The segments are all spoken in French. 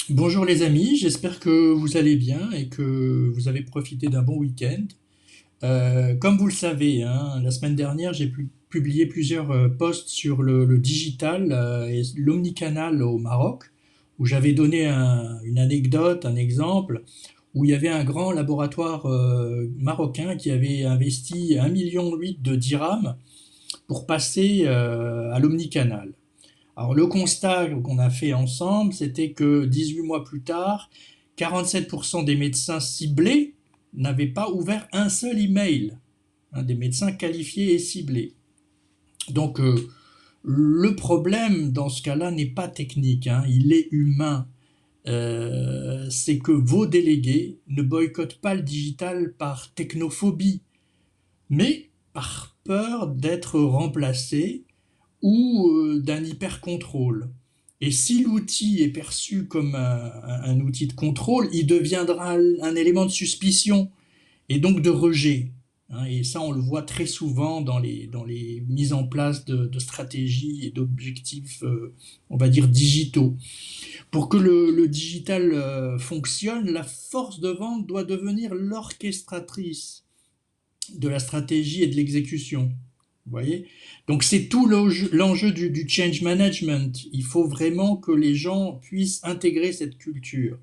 Bonjour les amis, j'espère que vous allez bien et que vous avez profité d'un bon week-end. Comme vous le savez, hein, la semaine dernière, j'ai publié plusieurs posts sur le digital et l'omnicanal au Maroc, où j'avais donné une anecdote, un exemple, où il y avait un grand laboratoire marocain qui avait investi 1,8 million de dirhams pour passer à l'omnicanal. Alors le constat qu'on a fait ensemble, c'était que 18 mois plus tard, 47% des médecins ciblés n'avaient pas ouvert un seul email, hein, des médecins qualifiés et ciblés. Donc le problème dans ce cas-là n'est pas technique, hein, il est humain. C'est que vos délégués ne boycottent pas le digital par technophobie, mais par peur d'être remplacés ou d'un hyper-contrôle. Et si l'outil est perçu comme un outil de contrôle, il deviendra un élément de suspicion et donc de rejet. Hein. Et ça, on le voit très souvent dans les mises en place de stratégies et d'objectifs, on va dire, digitaux. Pour que le digital fonctionne, la force de vente doit devenir l'orchestratrice de la stratégie et de l'exécution. Vous voyez? Donc c'est tout l'enjeu du change management. Il faut vraiment que les gens puissent intégrer cette culture.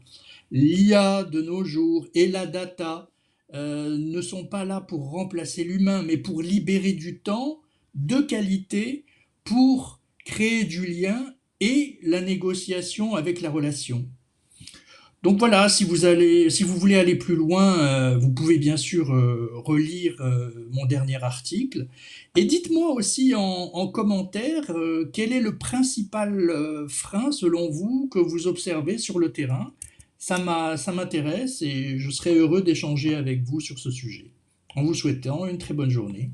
L'IA de nos jours et la data ne sont pas là pour remplacer l'humain, mais pour libérer du temps de qualité pour créer du lien et la négociation avec la relation. Donc voilà, si vous voulez aller plus loin, vous pouvez bien sûr relire mon dernier article. Et dites-moi aussi en commentaire quel est le principal frein, selon vous, que vous observez sur le terrain. Ça m'intéresse et je serai heureux d'échanger avec vous sur ce sujet. En vous souhaitant une très bonne journée.